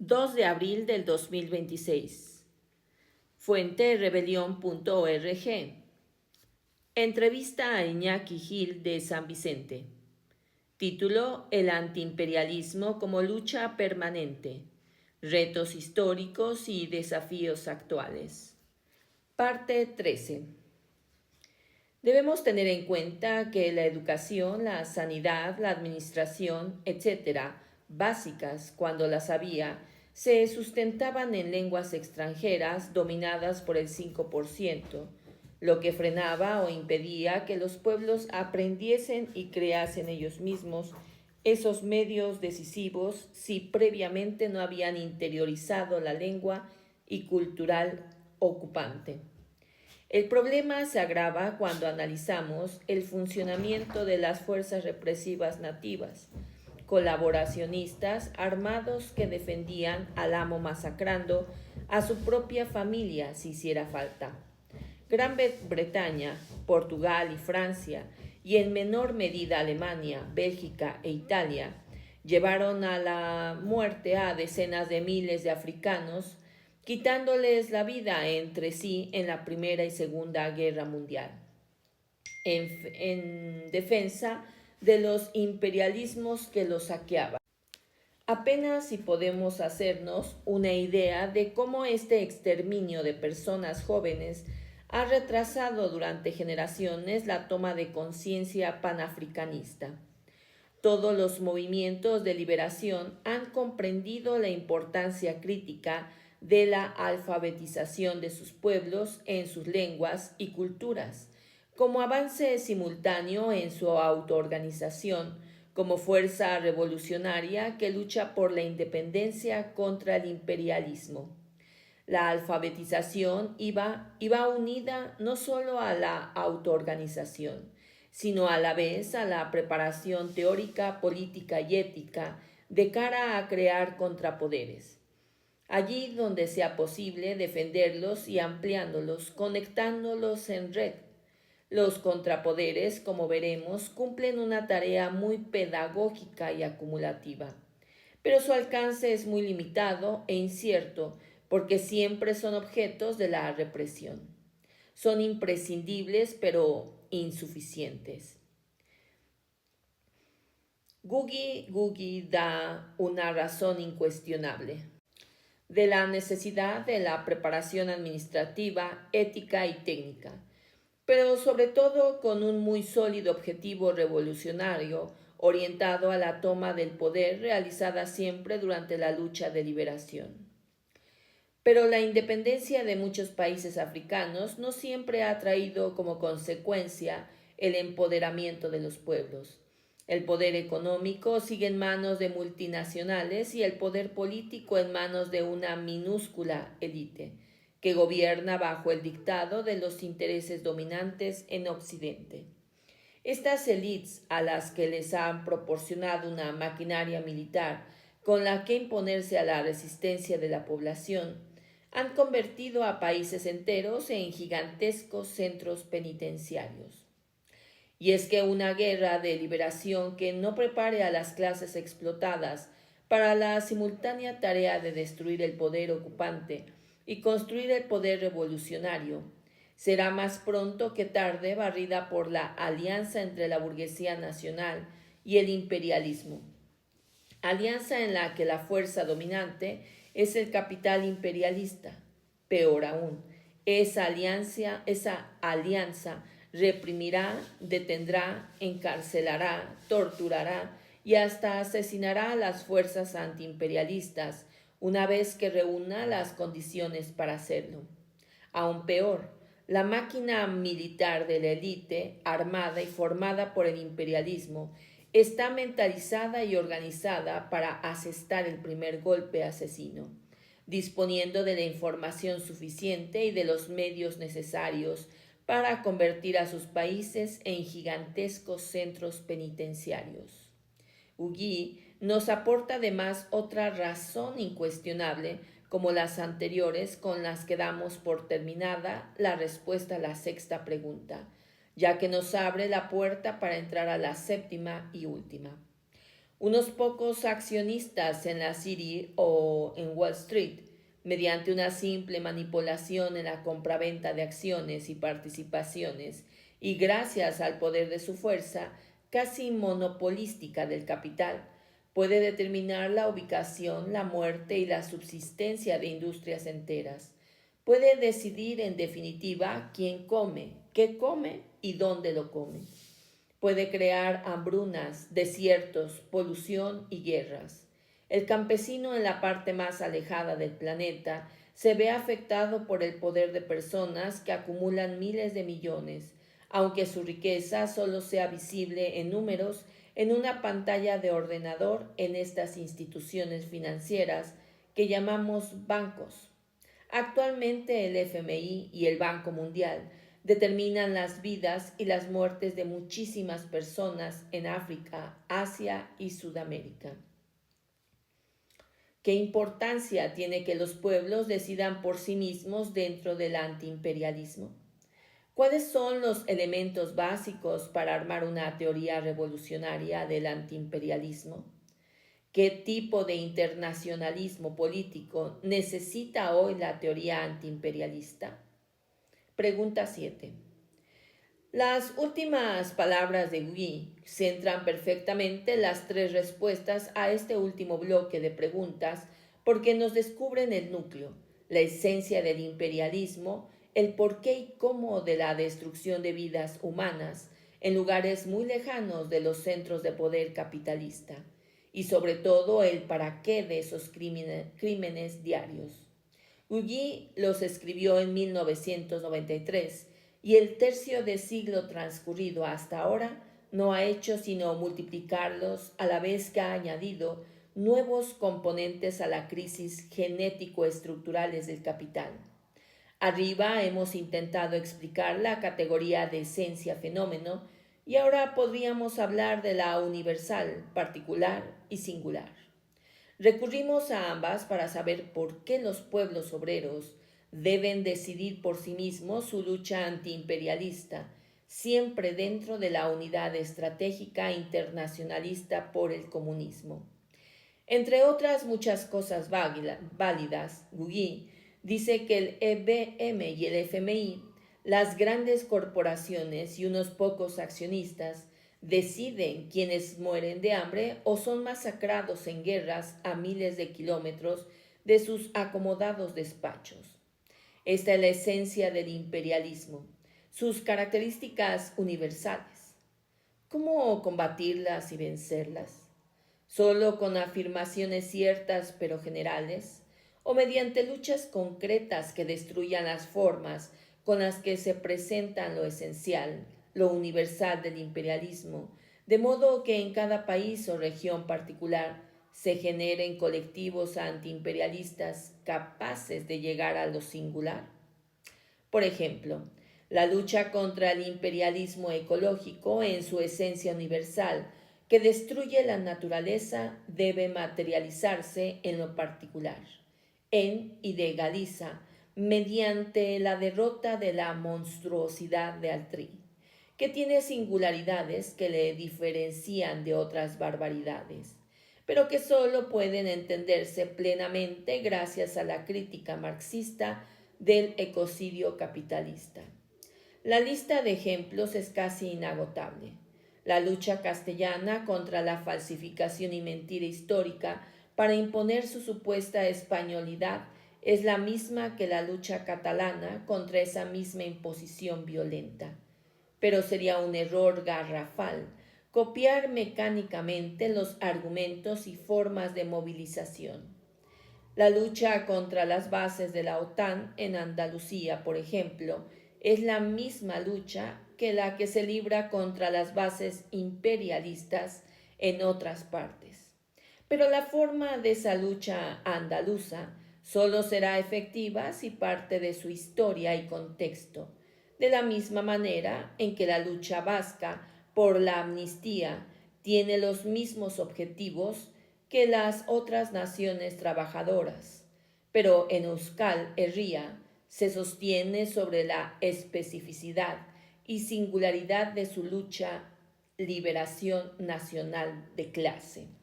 2 de abril del 2026. Fuente rebelión.org. Entrevista a Iñaki Gil de San Vicente. Título: El antiimperialismo como lucha permanente. Retos históricos y desafíos actuales. Parte 13. Debemos tener en cuenta que la educación, la sanidad, la administración, etc., básicas cuando las había, se sustentaban en lenguas extranjeras dominadas por el 5%, lo que frenaba o impedía que los pueblos aprendiesen y creasen ellos mismos esos medios decisivos si previamente no habían interiorizado la lengua y cultural ocupante. El problema se agrava cuando analizamos el funcionamiento de las fuerzas represivas nativas, colaboracionistas armados que defendían al amo masacrando a su propia familia si hiciera falta. Gran Bretaña, Portugal y Francia, y en menor medida Alemania, Bélgica e Italia, llevaron a la muerte a decenas de miles de africanos, quitándoles la vida entre sí en la Primera y Segunda Guerra Mundial, en defensa de los imperialismos que los saqueaban. Apenas si podemos hacernos una idea de cómo este exterminio de personas jóvenes ha retrasado durante generaciones la toma de conciencia panafricanista. Todos los movimientos de liberación han comprendido la importancia crítica de la alfabetización de sus pueblos en sus lenguas y culturas, como avance simultáneo en su autoorganización, como fuerza revolucionaria que lucha por la independencia contra el imperialismo. La alfabetización iba unida no solo a la autoorganización, sino a la vez a la preparación teórica, política y ética de cara a crear contrapoderes. Allí donde sea posible defenderlos y ampliándolos, conectándolos en red. Los contrapoderes, como veremos, cumplen una tarea muy pedagógica y acumulativa, pero su alcance es muy limitado e incierto porque siempre son objetos de la represión. Son imprescindibles pero insuficientes. Gugi da una razón incuestionable de la necesidad de la preparación administrativa, ética y técnica, pero sobre todo con un muy sólido objetivo revolucionario orientado a la toma del poder realizada siempre durante la lucha de liberación. Pero la independencia de muchos países africanos no siempre ha traído como consecuencia el empoderamiento de los pueblos. El poder económico sigue en manos de multinacionales y el poder político en manos de una minúscula élite que gobierna bajo el dictado de los intereses dominantes en Occidente. Estas élites a las que les han proporcionado una maquinaria militar con la que imponerse a la resistencia de la población, han convertido a países enteros en gigantescos centros penitenciarios. Y es que una guerra de liberación que no prepare a las clases explotadas para la simultánea tarea de destruir el poder ocupante y construir el poder revolucionario será más pronto que tarde barrida por la alianza entre la burguesía nacional y el imperialismo, alianza en la que la fuerza dominante es el capital imperialista. Peor aún, esa alianza reprimirá, detendrá, encarcelará, torturará y hasta asesinará a las fuerzas antiimperialistas una vez que reúna las condiciones para hacerlo. Aún peor, la máquina militar de la élite, armada y formada por el imperialismo, está mentalizada y organizada para asestar el primer golpe asesino, disponiendo de la información suficiente y de los medios necesarios para convertir a sus países en gigantescos centros penitenciarios. Ugui nos aporta además otra razón incuestionable, como las anteriores con las que damos por terminada la respuesta a la sexta pregunta, ya que nos abre la puerta para entrar a la séptima y última. Unos pocos accionistas en la City o en Wall Street, mediante una simple manipulación en la compraventa de acciones y participaciones, y gracias al poder de su fuerza casi monopolística del capital, puede determinar la ubicación, la muerte y la subsistencia de industrias enteras. Puede decidir en definitiva quién come, qué come y dónde lo come. Puede crear hambrunas, desiertos, polución y guerras. El campesino en la parte más alejada del planeta se ve afectado por el poder de personas que acumulan miles de millones, aunque su riqueza solo sea visible en números en una pantalla de ordenador en estas instituciones financieras que llamamos bancos. Actualmente el FMI y el Banco Mundial determinan las vidas y las muertes de muchísimas personas en África, Asia y Sudamérica. ¿Qué importancia tiene que los pueblos decidan por sí mismos dentro del antiimperialismo? ¿Cuáles son los elementos básicos para armar una teoría revolucionaria del antiimperialismo? ¿Qué tipo de internacionalismo político necesita hoy la teoría antiimperialista? Pregunta 7. Las últimas palabras de Guy centran perfectamente las tres respuestas a este último bloque de preguntas porque nos descubren el núcleo, la esencia del imperialismo, el porqué y cómo de la destrucción de vidas humanas en lugares muy lejanos de los centros de poder capitalista y sobre todo el para qué de esos crímenes diarios. Guy los escribió en 1993 y el tercio de siglo transcurrido hasta ahora no ha hecho sino multiplicarlos a la vez que ha añadido nuevos componentes a la crisis genético-estructurales del capital. Arriba hemos intentado explicar la categoría de esencia-fenómeno y ahora podríamos hablar de la universal, particular y singular. Recurrimos a ambas para saber por qué los pueblos obreros deben decidir por sí mismos su lucha antiimperialista, siempre dentro de la unidad estratégica internacionalista por el comunismo. Entre otras muchas cosas válidas, Guy dice que el EBM y el FMI, las grandes corporaciones y unos pocos accionistas, deciden quiénes mueren de hambre o son masacrados en guerras a miles de kilómetros de sus acomodados despachos. Esta es la esencia del imperialismo, sus características universales. ¿Cómo combatirlas y vencerlas? ¿Solo con afirmaciones ciertas pero generales? ¿O mediante luchas concretas que destruyan las formas con las que se presentan lo esencial, lo universal del imperialismo, de modo que en cada país o región particular se generen colectivos antiimperialistas capaces de llegar a lo singular? Por ejemplo, la lucha contra el imperialismo ecológico en su esencia universal, que destruye la naturaleza, debe materializarse en lo particular, en y de Galiza, mediante la derrota de la monstruosidad de Altri, que tiene singularidades que le diferencian de otras barbaridades, pero que sólo pueden entenderse plenamente gracias a la crítica marxista del ecocidio capitalista. La lista de ejemplos es casi inagotable. La lucha castellana contra la falsificación y mentira histórica para imponer su supuesta españolidad es la misma que la lucha catalana contra esa misma imposición violenta. Pero sería un error garrafal copiar mecánicamente los argumentos y formas de movilización. La lucha contra las bases de la OTAN en Andalucía, por ejemplo, es la misma lucha que la que se libra contra las bases imperialistas en otras partes. Pero la forma de esa lucha andaluza solo será efectiva si parte de su historia y contexto, de la misma manera en que la lucha vasca por la amnistía tiene los mismos objetivos que las otras naciones trabajadoras, pero en Euskal Herria se sostiene sobre la especificidad y singularidad de su lucha liberación nacional de clase.